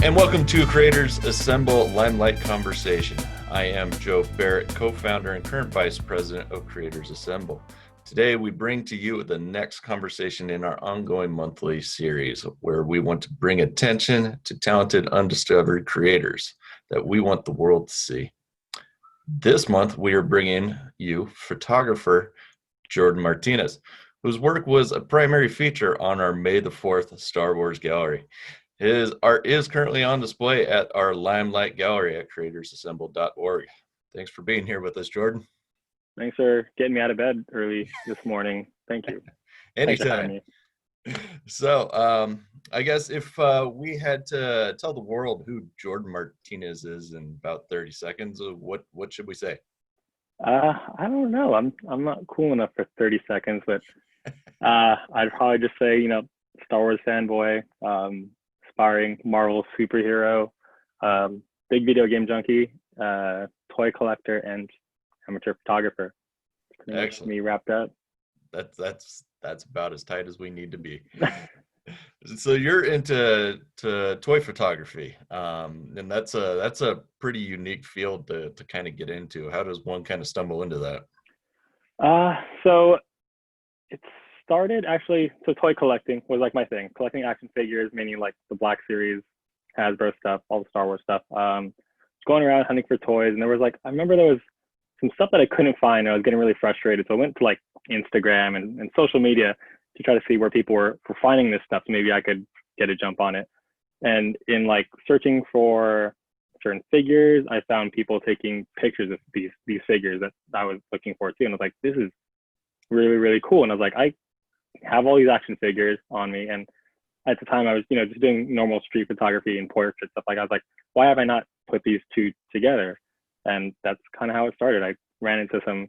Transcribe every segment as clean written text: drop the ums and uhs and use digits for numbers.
And welcome to Creators Assemble Limelight Conversation. I am Joe Barrett, co-founder and current vice president of Creators Assemble. Today, we bring to you the next conversation in our ongoing monthly series, where we want to bring attention to talented, undiscovered creators that we want the world to see. This month, we are bringing you photographer Jordan Martinez, whose work was a primary feature on our May the 4th Star Wars gallery. His art is currently on display at our Limelight Gallery at creatorsassemble.org. Thanks for being here with us, Jordan. Thanks for getting me out of bed early this morning. Thank you. Thanks for having me. So, I guess if we had to tell the world who Jordan Martinez is in about 30 seconds, what should we say? I don't know. I'm not cool enough for 30 seconds, but I'd probably just say, Star Wars fanboy, aspiring Marvel superhero, big video game junkie, toy collector, and amateur photographer. Pretty much me wrapped up. That's about as tight as we need to be. So you're into toy photography, and that's a pretty unique field to kind of get into. How does one kind of stumble into that? So it started actually. So toy collecting was like my thing. Collecting action figures, meaning like the Black Series, Hasbro stuff, all the Star Wars stuff. Going around hunting for toys, and there was I remember there was some stuff that I couldn't find. I was getting really frustrated, so I went to Instagram and social media to try to see where people were finding this stuff. So maybe I could get a jump on it. And in searching for certain figures, I found people taking pictures of these figures that I was looking for too. And I was like, this is really, really cool. And I was like, I have all these action figures on me. And at the time I was, just doing normal street photography and portrait stuff. I was like, why have I not put these two together? And that's kind of how it started. I ran into some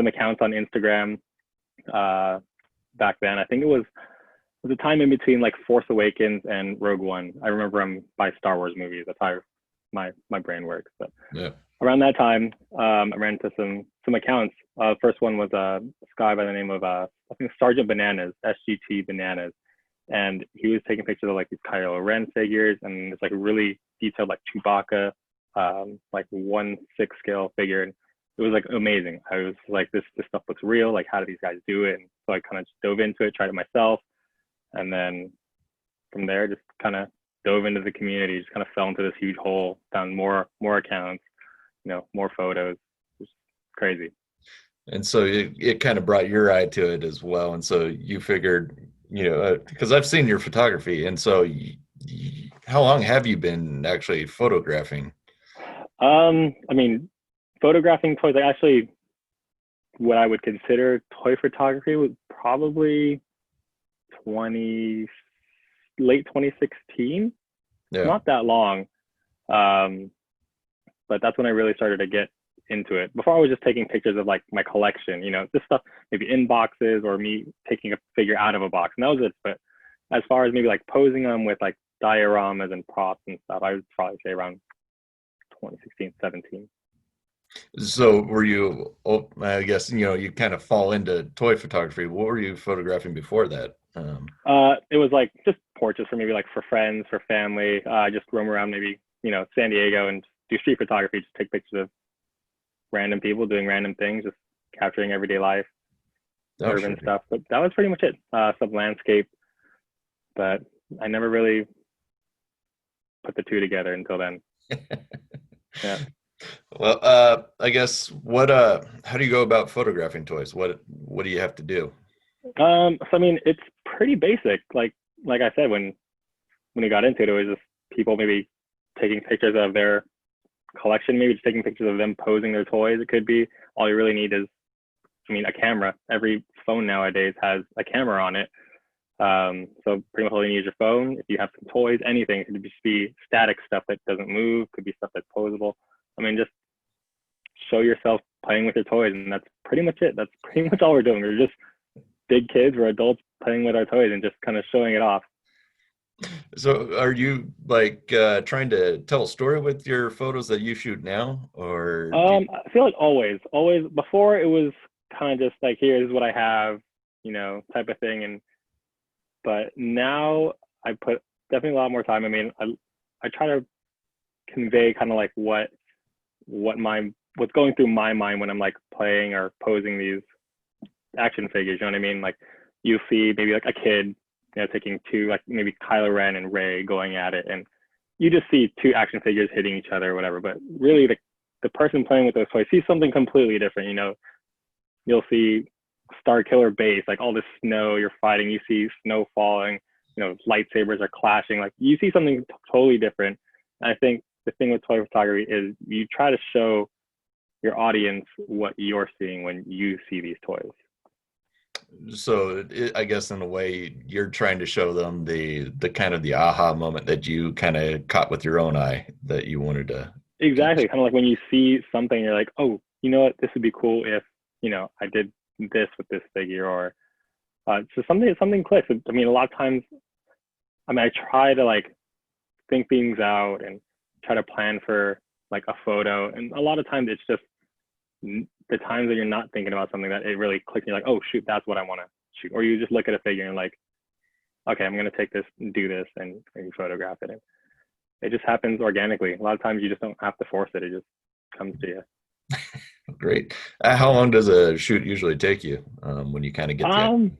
accounts on Instagram back then. I think it was a time in between Force Awakens and Rogue One. I remember them by Star Wars movies. That's how my brain works. But yeah, around that time, I ran into some accounts. First one was this guy by the name of I think Sergeant Bananas, SGT Bananas, and he was taking pictures of these Kylo Ren figures, and it's really detailed Chewbacca, 1/6 scale figure. And it was amazing. I was this stuff looks real. How do these guys do it? And so I kind of just dove into it, tried it myself. And then from there, just kind of dove into the community, just kind of fell into this huge hole, found more accounts, more photos. It was crazy. And so it kind of brought your eye to it as well. And so you figured, because I've seen your photography. And so how long have you been actually photographing? Photographing toys, actually, what I would consider toy photography was probably late 2016. Yeah. Not that long. But that's when I really started to get into it. Before I was just taking pictures of my collection, this stuff maybe in boxes or me taking a figure out of a box. And that was it. But as far as maybe posing them with dioramas and props and stuff, I would probably say around 2016, 17. So were you, I guess, you kind of fall into toy photography. What were you photographing before that? It was just portraits for maybe for friends, for family, just roam around maybe, San Diego and do street photography, just take pictures of random people doing random things, just capturing everyday life, urban stuff. But that was pretty much it. Some landscape, but I never really put the two together until then. Yeah. Well, I guess how do you go about photographing toys? What do you have to do? So it's pretty basic. Like I said, when we got into it, it was just people maybe taking pictures of their collection, maybe just taking pictures of them posing their toys. It could be all you really need is, a camera. Every phone nowadays has a camera on it. So pretty much all you need is your phone. If you have some toys, anything, it could just be static stuff that doesn't move, could be stuff that's posable. Just show yourself playing with your toys, and that's pretty much it. That's pretty much all we're doing. We're just big kids, we're adults playing with our toys and just kind of showing it off. So are you trying to tell a story with your photos that you shoot now, or? I feel like always before it was kind of just here's what I have, type of thing. But now I put definitely a lot more time. I I try to convey kind of like what's going through my mind when I'm like playing or posing these action figures. You know what I mean? Like you see maybe like a kid, taking two, like maybe Kylo Ren and Rey going at it, and you just see two action figures hitting each other or whatever. But really, the person playing with those toys sees something completely different. You'll see Star Killer base, like all this snow you're fighting. You see snow falling. Lightsabers are clashing. Like you see something totally different. And I think the thing with toy photography is you try to show your audience what you're seeing when you see these toys. So I guess in a way you're trying to show them the kind of the aha moment that you kind of caught with your own eye that you wanted to Exactly. Kind of like when you see something, you're like, oh, you know what? This would be cool if, I did this with this figure, or so something clicks. I mean, a lot of times, I try to like think things out and try to plan for like a photo. And a lot of times it's just the times that you're not thinking about something that it really clicks. And you're like, oh shoot, that's what I want to shoot. Or you just look at a figure and like, okay, I'm going to take this and do this, and you photograph it. And it just happens organically. A lot of times you just don't have to force it. It just comes to you. Great. How long does a shoot usually take you when you kind of get the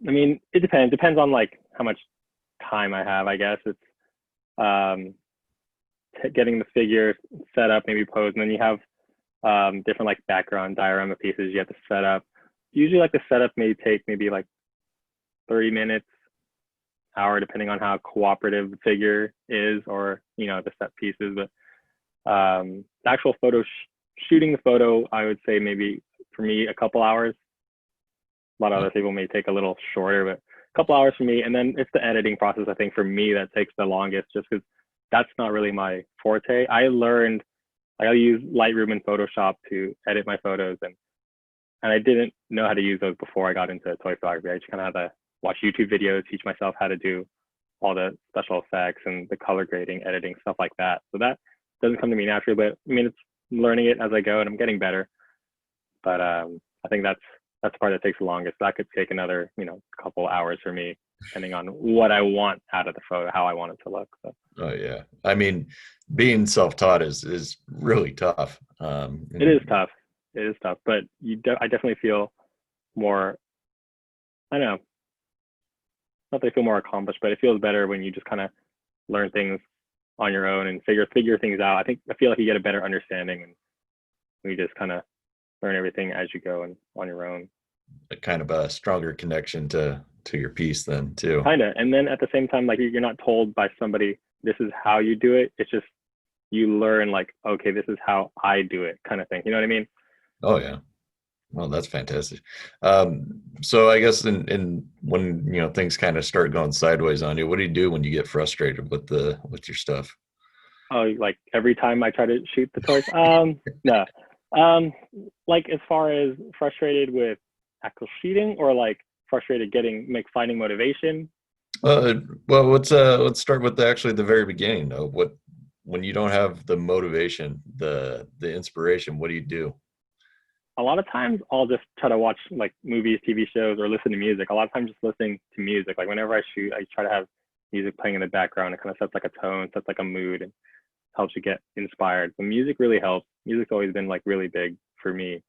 I mean, it depends. Depends on like how much time I have, I guess. It's um, getting the figure set up, maybe pose, and then you have different like background diorama pieces you have to set up. Usually like the setup may take maybe like 30 minutes, hour, depending on how cooperative the figure is, or, the set pieces. But the actual shooting the photo, I would say maybe for me, a couple hours. A lot of other people may take a little shorter, but a couple hours for me. And then it's the editing process, I think, for me that takes the longest, just because that's not really my forte. I learned, I use Lightroom and Photoshop to edit my photos, and I didn't know how to use those before I got into toy photography. I just kind of had to watch YouTube videos, teach myself how to do all the special effects and the color grading, editing, stuff like that. So that doesn't come to me naturally, but I mean, it's learning it as I go, and I'm getting better. But I think that's the part that takes the longest. That could take another, couple hours for me, depending on what I want out of the photo, how I want it to look. So. Oh yeah. I mean, being self-taught is really tough. It is tough. It is tough, but I definitely feel more, I don't know, not that I feel more accomplished, but it feels better when you just kind of learn things on your own and figure things out. I feel like you get a better understanding, and you just kind of learn everything as you go and on your own. A kind of a stronger connection to your piece then too. Kind of. And then at the same time, like you're not told by somebody, this is how you do it. It's just, you learn like, okay, this is how I do it, kind of thing. You know what I mean? Oh yeah. Well, that's fantastic. So I guess in when things kind of start going sideways on you, what do you do when you get frustrated with your stuff? Oh, like every time I try to shoot the toys? No. Like as far as frustrated with actual shooting, or like frustrated finding motivation? Well, let's start with the very beginning though. When you don't have the motivation, the inspiration, what do you do? A lot of times I'll just try to watch like movies, TV shows, or listen to music. A lot of times just listening to music. Like whenever I shoot, I try to have music playing in the background. It kind of sets like a tone, sets like a mood, and helps you get inspired. So music really helps. Music's always been like really big for me.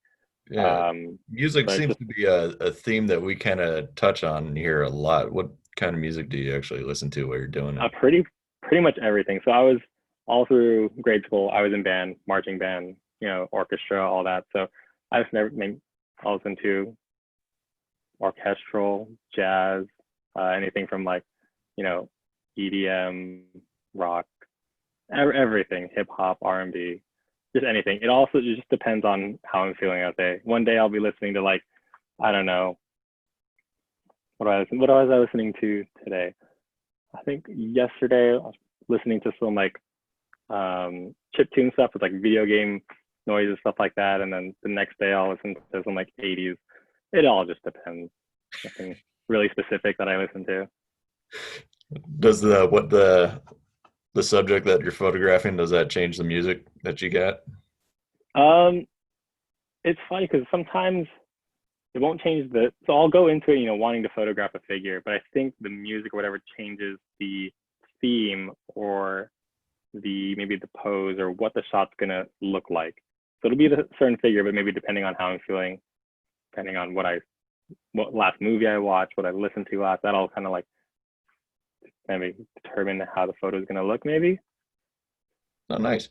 Yeah, music But seems just to be a theme that we kind of touch on here a lot. What kind of music do you actually listen to while you're doing it? pretty much everything. So I was all through grade school, I was in band, marching band, orchestra, all that. So I just never I'll listen to orchestral, jazz, anything from like, EDM, rock, everything, hip hop, R&B, just anything. It also just depends on how I'm feeling that day. One day I'll be listening to like, I don't know, what was I listening to today? I think yesterday I was listening to some like chiptune stuff with like video game noises, stuff like that. And then the next day I'll listen to some like 80s. It all just depends. Nothing really specific that I listen to. Does the subject that you're photographing, does that change the music that you got? Um, it's funny because sometimes it won't change so I'll go into it, wanting to photograph a figure, but I think the music or whatever changes the theme or maybe the pose or what the shot's gonna look like. So it'll be the certain figure, but maybe depending on how I'm feeling, depending on what last movie I watched, what I listened to last, that'll kind of like maybe determine how the photo is gonna look, maybe. Oh, nice.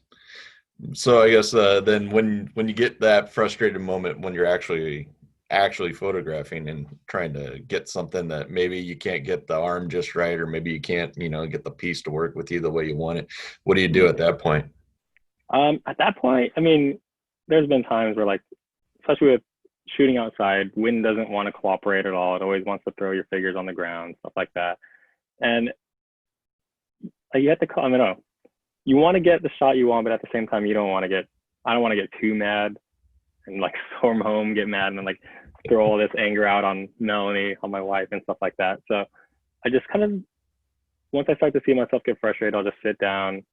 So I guess then when you get that frustrated moment when you're actually photographing and trying to get something that maybe you can't get the arm just right, or maybe you can't, get the piece to work with you the way you want it, what do you do at that point? At that point, I mean, there's been times where like, especially with shooting outside, wind doesn't want to cooperate at all. It always wants to throw your figures on the ground, stuff like that. And you have to I don't know, you want to get the shot you want, but at the same time, I don't want to get too mad and like storm home, get mad, and then like throw all this anger out on Melanie, on my wife, and stuff like that. So I just kind of, once I start to see myself get frustrated, I'll just sit down,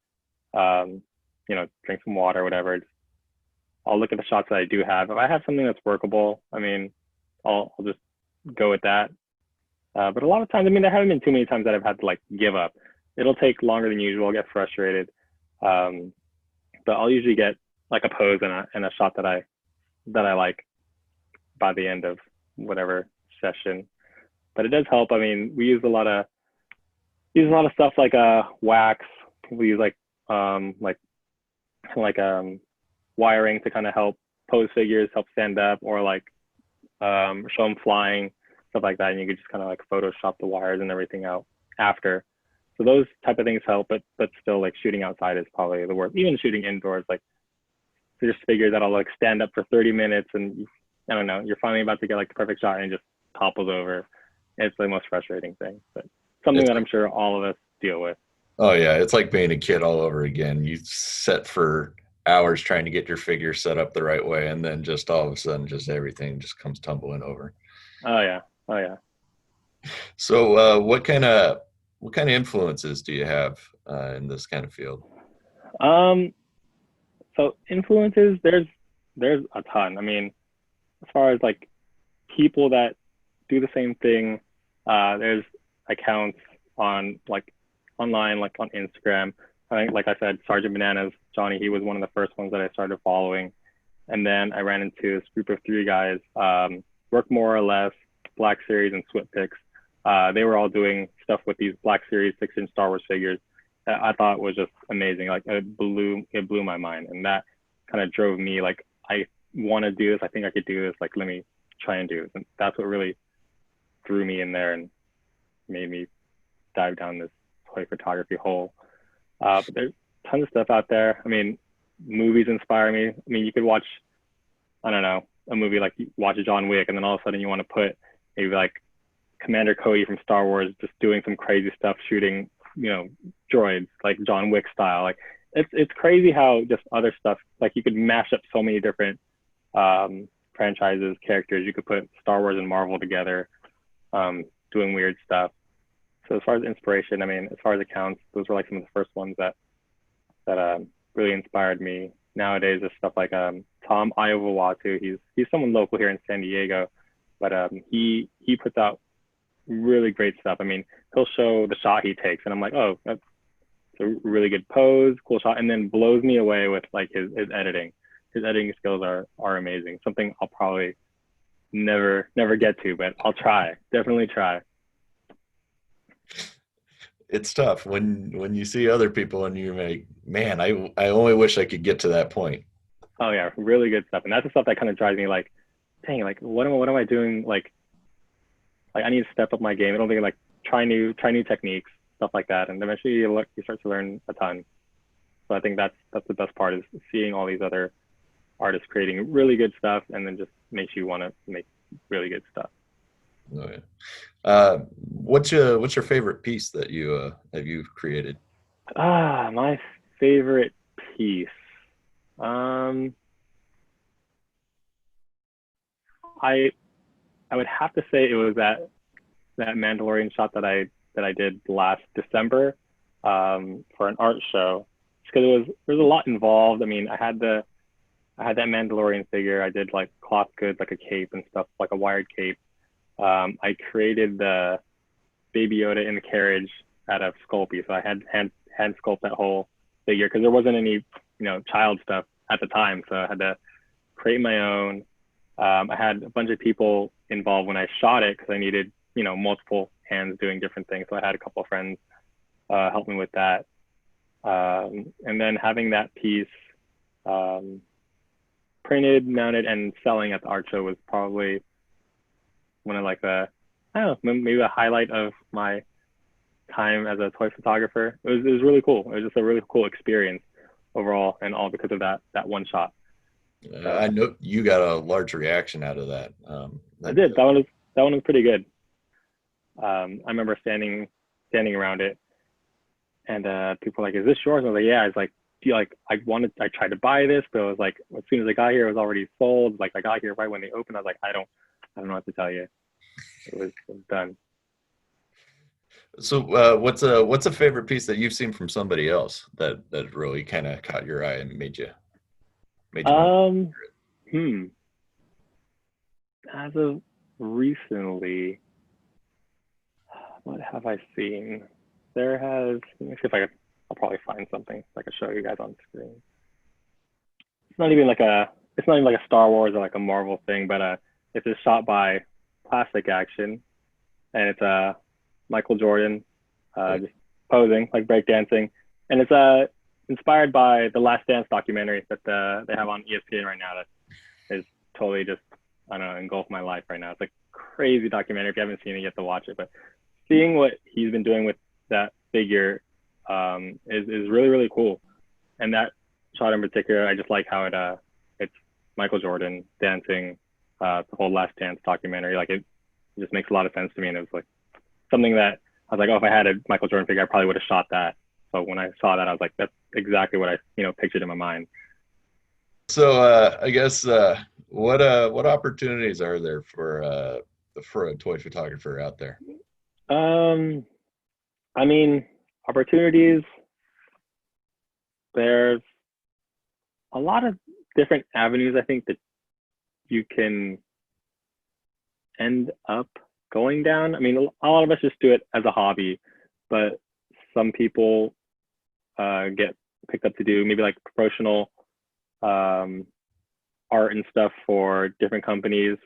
drink some water, whatever. I'll look at the shots that I do have. If I have something that's workable, I mean, I'll just go with that. But a lot of times, I mean, there haven't been too many times that I've had to like give up. It'll take longer than usual. I'll get frustrated. But I'll usually get like a pose and a shot that I like by the end of whatever session. But it does help. I mean, we use a lot of stuff like wax. We use wiring to kind of help pose figures, help stand up, or like show them flying, stuff like that. And you could just kind of like Photoshop the wires and everything out after. So those type of things help, but still like shooting outside is probably the worst. Even shooting indoors, like there's figures that'll like stand up for 30 minutes and I don't know, you're finally about to get like the perfect shot and it just topples over. It's the most frustrating thing, but something that I'm sure all of us deal with. Oh yeah, it's like being a kid all over again. You set for hours trying to get your figure set up the right way, and then just all of a sudden, just everything just comes tumbling over. Oh yeah, oh yeah. So, what kind of influences do you have in this kind of field? So influences, there's a ton. I mean, as far as like people that do the same thing, there's accounts on like online, like on Instagram. I think, like I said, Sergeant Bananas, Johnny, he was one of the first ones that I started following. And then I ran into this group of 3 guys, Work More or Less, Black Series, and Sweat Picks. They were all doing stuff with these Black Series 6-inch Star Wars figures that I thought was just amazing. Like it blew my mind. And that kind of drove me like, I want to do this. I think I could do this. Like, let me try and do this. And that's what really threw me in there and made me dive down this toy photography hole. But there's tons of stuff out there. I mean, movies inspire me. I mean, you could watch, I don't know, a movie like watch John Wick, and then all of a sudden you want to put maybe like Commander Cody from Star Wars just doing some crazy stuff, shooting, droids like John Wick style. Like it's crazy how just other stuff, like you could mash up so many different franchises, characters. You could put Star Wars and Marvel together, doing weird stuff. So as far as inspiration, I mean, as far as accounts, those were like some of the first ones that really inspired me. Nowadays, there's stuff like Tom Iowawatu. He's someone local here in San Diego, but he puts out really great stuff. I mean, he'll show the shot he takes, and I'm like, oh, that's a really good pose, cool shot, and then blows me away with like his editing. His editing skills are amazing. Something I'll probably never get to, but I'll try. Definitely try. It's tough when you see other people and you're like, man, I only wish I could get to that point. Oh yeah, really good stuff. And that's the stuff that kind of drives me like, dang, like what am I doing? Like I need to step up my game. I don't think like try new techniques, stuff like that. And eventually you start to learn a ton. So I think that's the best part, is seeing all these other artists creating really good stuff, and then just makes you want to make really good stuff. Oh, yeah. What's your favorite piece that you've created? My favorite piece. I would have to say it was that Mandalorian shot that I did last December for an art show. Just because there was a lot involved. I mean, I had that Mandalorian figure. I did like cloth goods, like a cape and stuff, like a wired cape. I created the Baby Yoda in the carriage out of Sculpey. So I had hand sculpt that whole figure because there wasn't any, child stuff at the time. So I had to create my own. I had a bunch of people involved when I shot it because I needed, multiple hands doing different things. So I had a couple of friends help me with that. And then having that piece printed, mounted, and selling at the art show was probably one of like I don't know, maybe a highlight of my time as a toy photographer. It was really cool. It was just a really cool experience overall, and all because of that one shot. I know you got a large reaction out of that. I did. That one was pretty good. I remember standing around it, and people were like, "Is this yours?" And I was like, "Yeah." I was like, "Do you like?" I tried to buy this, but it was like as soon as I got here, it was already sold. Like I got here right when they opened. I was like, I don't know what to tell you. It was done. So what's a favorite piece that you've seen from somebody else that really kind of caught your eye and made you want to As of recently, what have I seen? Let me see if I'll probably find something I can show you guys on screen. It's not even like a Star Wars or like a Marvel thing, but it's just shot by Plastic Action, and it's Michael Jordan just posing, like breakdancing, and it's inspired by the Last Dance documentary that they have on ESPN right now. That is totally just, I don't know, engulfed my life right now. It's like crazy documentary. If you haven't seen it, you have to watch it. But seeing what he's been doing with that figure is really, really cool. And that shot in particular, I just like how it's Michael Jordan dancing, the whole Last Dance documentary. Like it just makes a lot of sense to me, and it was like something that I was like, oh, if I had a Michael Jordan figure, I probably would have shot that. So when I saw that, I was like, that's exactly what I pictured in my mind. So I guess what opportunities are there for a toy photographer out there? I mean, opportunities. There's a lot of different avenues I think that you can end up going down. I mean, a lot of us just do it as a hobby, but some people get picked up to do maybe like promotional art and stuff for different companies.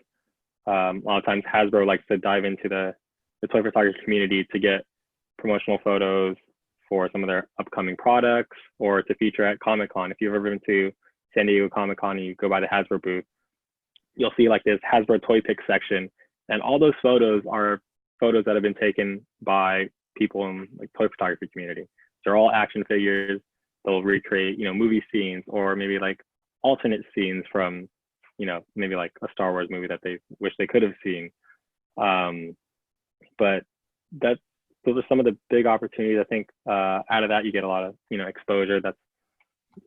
A lot of times Hasbro likes to dive into the toy photography community to get promotional photos for some of their upcoming products or to feature at Comic-Con. If you've ever been to San Diego Comic-Con and you go by the Hasbro booth, you'll see like this Hasbro Toy Pick section. And all those photos are photos that have been taken by people in like toy photography community. They're all action figures. They'll recreate, movie scenes or maybe like alternate scenes from, maybe like a Star Wars movie that they wish they could have seen. But those are some of the big opportunities. I think out of that you get a lot of exposure. That's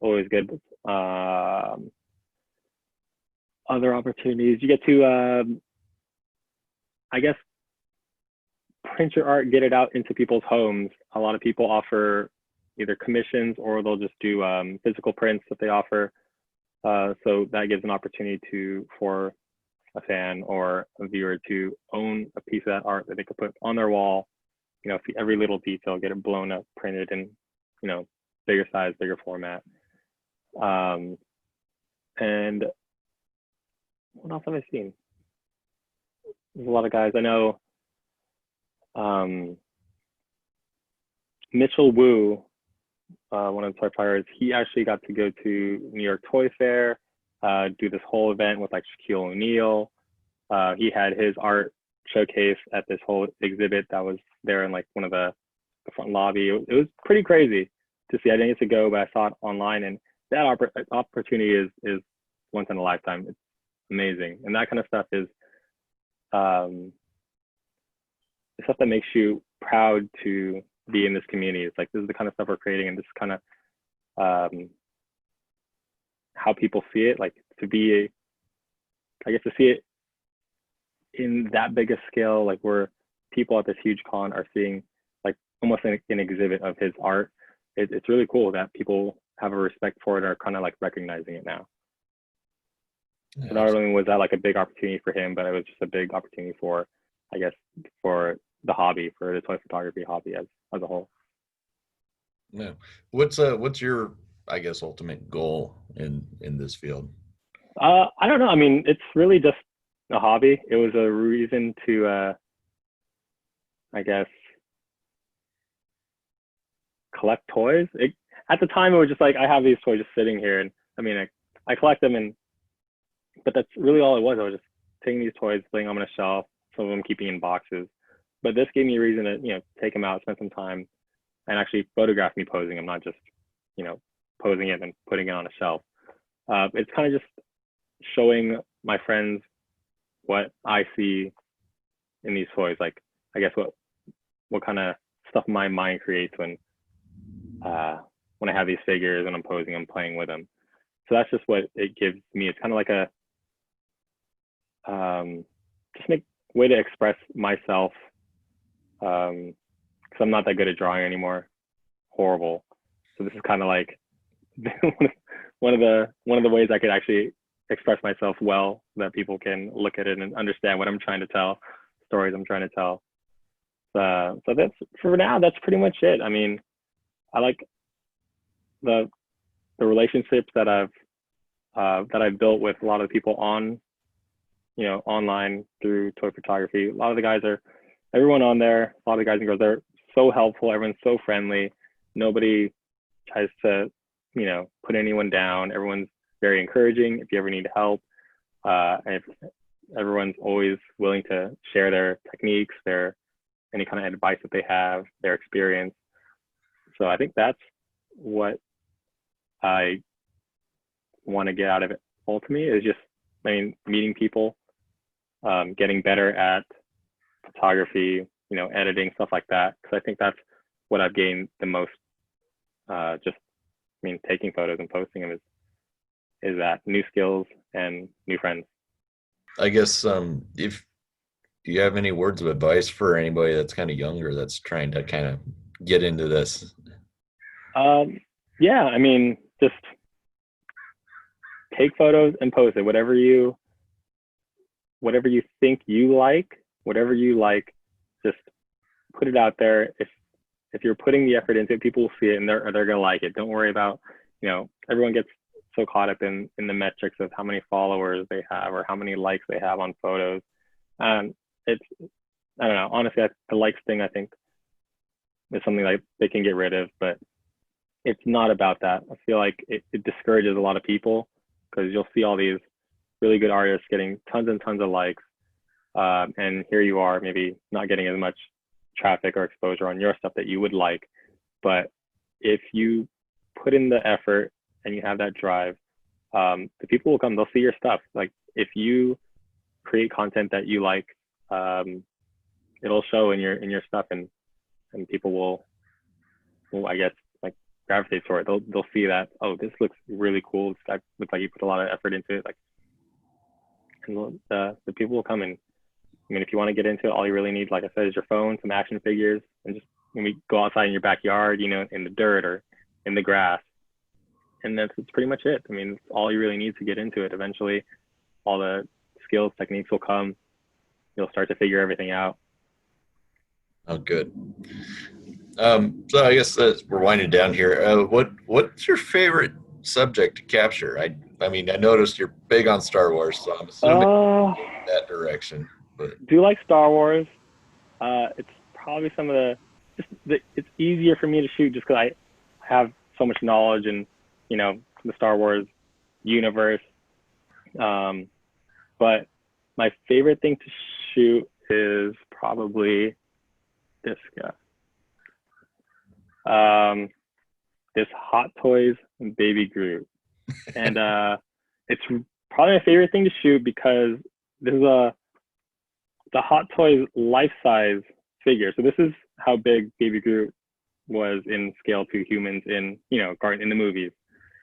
always good. Other opportunities you get to, I guess, print your art, get it out into people's homes. A lot of people offer either commissions or they'll just do physical prints that they offer. So that gives an opportunity for a fan or a viewer to own a piece of that art that they could put on their wall. Every little detail, get it blown up, printed in, bigger size, bigger format. And what else have I seen? There's a lot of guys I know. Mitchell Wu, one of the toy players, he actually got to go to New York Toy Fair, do this whole event with like Shaquille O'Neal. He had his art showcase at this whole exhibit that was there in like one of the front lobby. It was pretty crazy to see. I didn't get to go, but I saw it online, and that opportunity is once in a lifetime. It's amazing, and that kind of stuff is stuff that makes you proud to be in this community. It's like, this is the kind of stuff we're creating, and this is kind of how people see it. Like to see it in that big a scale, like where people at this huge con are seeing like almost an exhibit of his art. It's really cool that people have a respect for it or are kind of like recognizing it now. Yeah, not only was that like a big opportunity for him, but it was just a big opportunity for, I guess, for the hobby, for the toy photography hobby as a whole. Yeah. What's your, I guess, ultimate goal in this field? I don't know. I mean, it's really just a hobby. It was a reason to, I guess, collect toys. At the time, it was just like I have these toys just sitting here, and I mean, I collect them, but that's really all it was. I was just taking these toys, putting them on a shelf, some of them keeping in boxes. But this gave me a reason to, take them out, spend some time, and actually photograph me posing them, not just, posing it and putting it on a shelf. It's kind of just showing my friends what I see in these toys. Like, I guess what kind of stuff my mind creates when I have these figures and I'm posing them, playing with them. So that's just what it gives me. It's kind of like a just a way to express myself, because I'm not that good at drawing anymore. Horrible. So this is kind of like one of the ways I could actually express myself well, that people can look at it and understand what I'm trying to tell, stories I'm trying to tell. So that's, for now, that's pretty much it. I mean, I like the relationships that I've built with a lot of people online through toy photography. A lot of the guys everyone on there, a lot of the guys and girls, they're so helpful. Everyone's so friendly. Nobody tries to, put anyone down. Everyone's very encouraging if you ever need help. And everyone's always willing to share their techniques, any kind of advice that they have, their experience. So I think that's what I want to get out of it ultimately, is just, meeting people, getting better at photography, editing, stuff like that. Because I think that's what I've gained the most. Taking photos and posting them is that new skills and new friends. I guess if do you have any words of advice for anybody that's kind of younger that's trying to kind of get into this? Yeah, just take photos and post it. Whatever you think you like, whatever you like, just put it out there. If you're putting the effort into it, people will see it and they're gonna like it. Don't worry about, everyone gets so caught up in the metrics of how many followers they have or how many likes they have on photos. It's, I don't know, honestly, the likes thing, I think, is something like they can get rid of, but it's not about that. I feel like it discourages a lot of people, because you'll see all these really good artists getting tons and tons of likes. And here you are, maybe not getting as much traffic or exposure on your stuff that you would like. But if you put in the effort and you have that drive, the people will come, they'll see your stuff. Like, if you create content that you like, it'll show in your stuff, and people will I guess, like, gravitate toward it. They'll see that, oh, this looks really cool. This guy looks like you put a lot of effort into it. Like, and the people will come in. If you want to get into it, all you really need, like I said, is your phone, some action figures, and just maybe go outside in your backyard, in the dirt or in the grass. And that's pretty much it. It's all you really need to get into it. Eventually, all the skills, techniques will come. You'll start to figure everything out. Oh, good. So I guess we're winding down here. What's your favorite subject to capture? I noticed you're big on Star Wars, so I'm assuming that direction. But do like Star Wars. It's probably some of it's easier for me to shoot just because I have so much knowledge in, the Star Wars universe. But my favorite thing to shoot is probably this guy. This Hot Toys Baby Groot. And it's probably my favorite thing to shoot because this is the Hot Toys life-size figure. So this is how big Baby Groot was in scale to humans in, in the movies.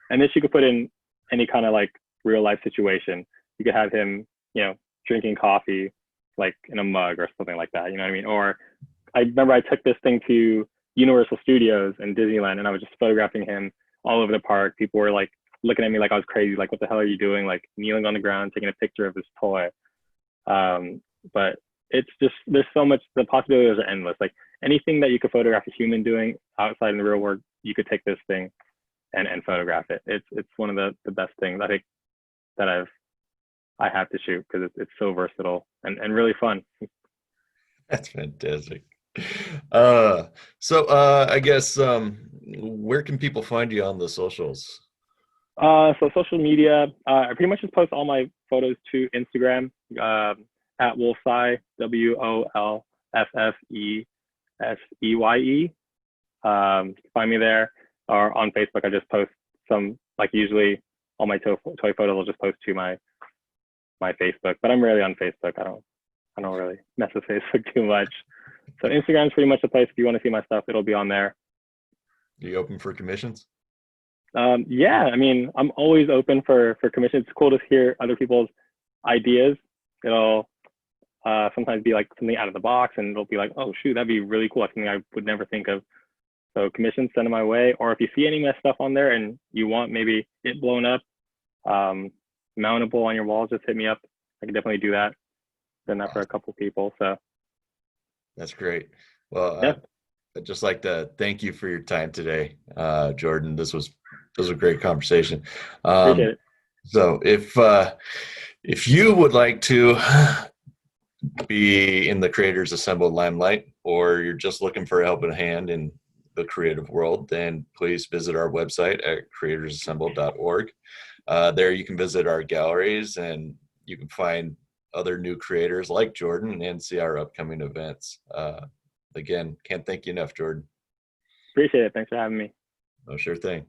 And this you could put in any kind of like real life situation. You could have him, drinking coffee like in a mug or something like that. You know what I mean? Or I remember I took this thing to Universal Studios and Disneyland, and I was just photographing him all over the park. People were like looking at me like I was crazy, like, what the hell are you doing? Like, kneeling on the ground, taking a picture of this toy. But it's just there's so much. The possibilities are endless. Like anything that you could photograph a human doing outside in the real world, you could take this thing and photograph it. It's one of the best things I think that I have to shoot because it's so versatile and really fun. That's fantastic. I guess where can people find you on the socials? So social media, I pretty much just post all my photos to Instagram at Wolfseye, WOLFFESEYE. Find me there, or on Facebook. I just post some, like usually all my toy photos. I'll just post to my Facebook, but I'm rarely on Facebook. I don't really mess with Facebook too much. So Instagram's pretty much the place. If you want to see my stuff, it'll be on there. Are you open for commissions? Yeah, I mean, I'm always open for commissions. It's cool to hear other people's ideas. It'll sometimes be like something out of the box, and it'll be like, oh shoot, that'd be really cool. Like something I would never think of. So commissions, send them my way. Or if you see any of my stuff on there and you want maybe it blown up, mountable on your walls, just hit me up. I can definitely do that. Done that for a couple people. So That's great. Well, yeah, I'd just like to thank you for your time today, Jordan. This was a great conversation. appreciate it. So if you would like to be in the Creators Assemble Limelight, or you're just looking for a helping hand in the creative world, then please visit our website at creatorsassemble.org. There you can visit our galleries and you can find other new creators like Jordan and see our upcoming events. Again, can't thank you enough, Jordan. Appreciate it. Thanks for having me. Oh, sure thing.